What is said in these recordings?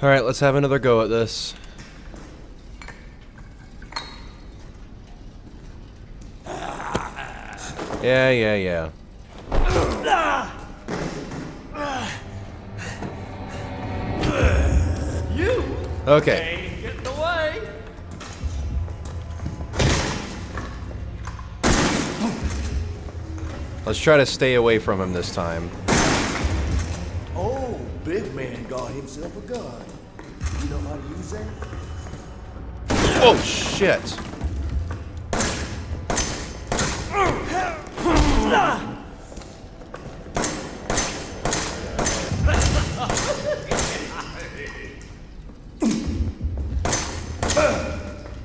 Alright, let's have another go at this. Yeah. You Okay. ain't getting away. Let's try to stay away from him this time. Oh, big man got himself a gun. You know how to use that? Oh, shit.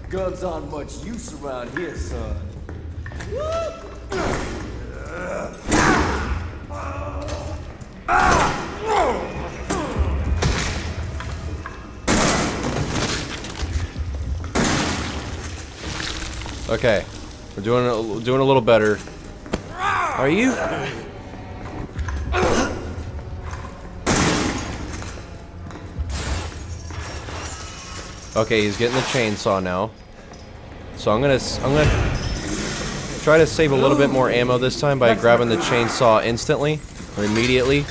Guns aren't much use around here, son. Okay. We're doing a little better. Are you? Okay, he's getting the chainsaw now. So I'm gonna try to save a little bit more ammo this time by grabbing the chainsaw instantly or immediately.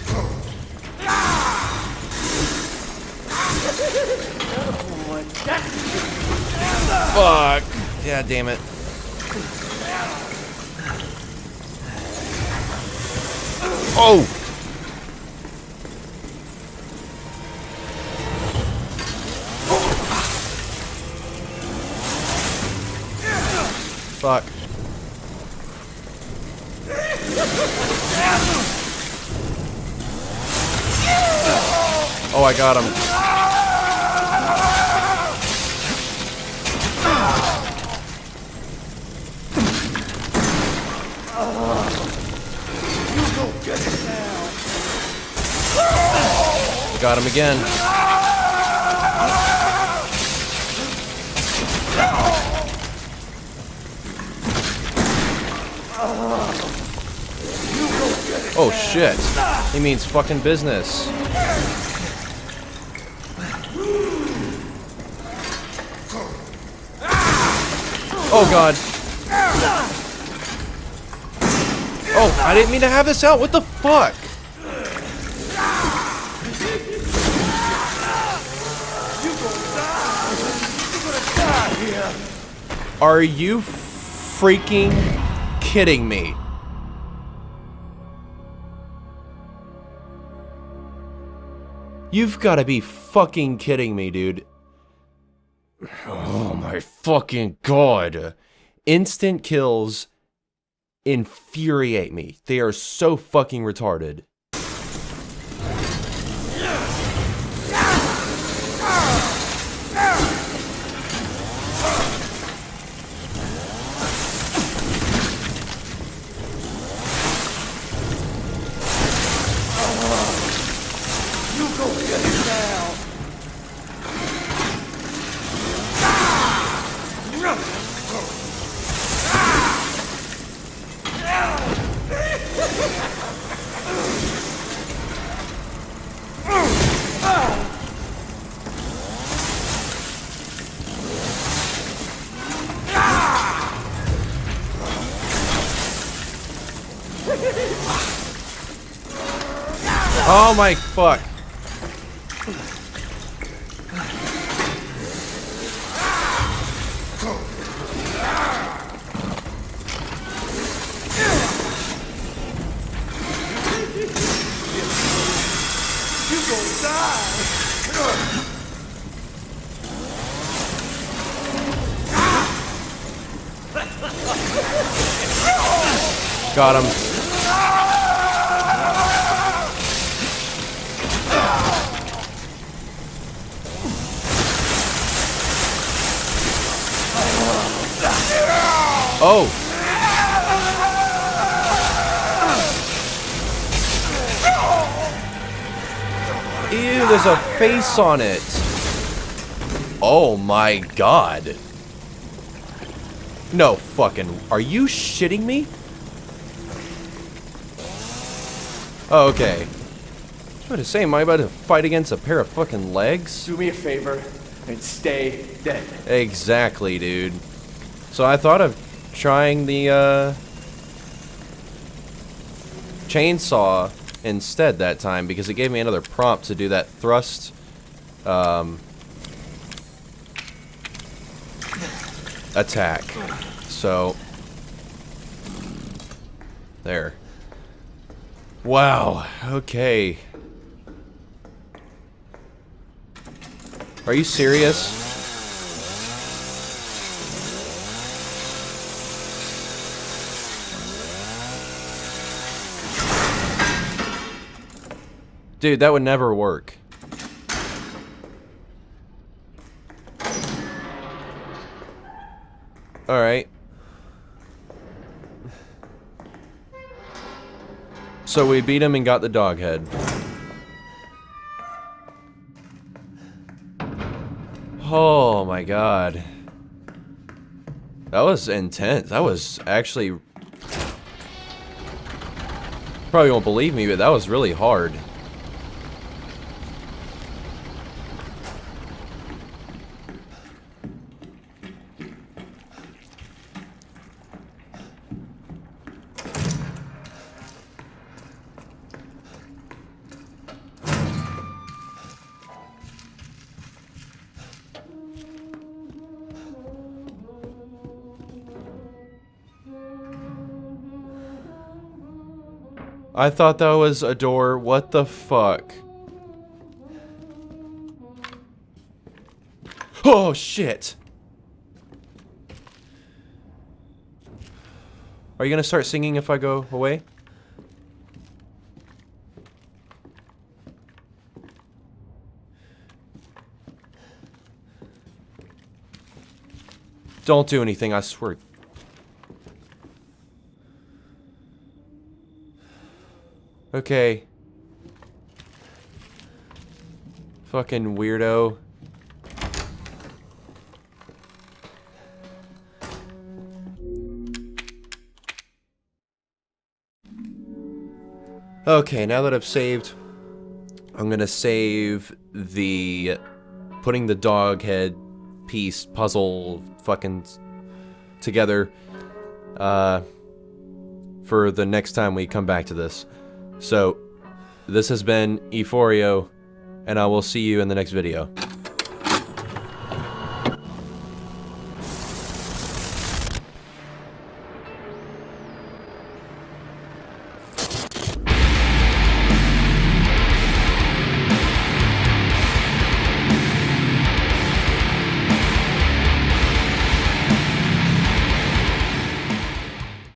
Fuck! Yeah, damn it. Oh! Fuck. Oh, I got him. Got him again. Oh shit. He means fucking business. Oh god. Oh, I didn't mean to have this out. What the fuck? Are you freaking kidding me? You've got to be fucking kidding me, dude. Oh my fucking god. Instant kills infuriate me. They are so fucking retarded. Oh my fuck. You gonna die! Got him. Oh. Ew, there's a face on it. Oh my god. No fucking... Are you shitting me? Oh, okay. What to say? Am I about to fight against a pair of fucking legs? Do me a favor and stay dead. Exactly, dude. So I thought of trying the chainsaw instead that time because it gave me another prompt to do that thrust attack. So there. Wow. Okay. Are you serious? Dude, that would never work. Alright. So we beat him and got the dog head. Oh my god. That was intense. That was actually... Probably won't believe me, but that was really hard. I thought that was a door. What the fuck? Oh, shit. Are you gonna start singing if I go away? Don't do anything, I swear. Okay. Fucking weirdo. Okay, now that I've saved, I'm gonna save the putting the dog head piece puzzle fucking together for the next time we come back to this. So, this has been Euphorio, and I will see you in the next video.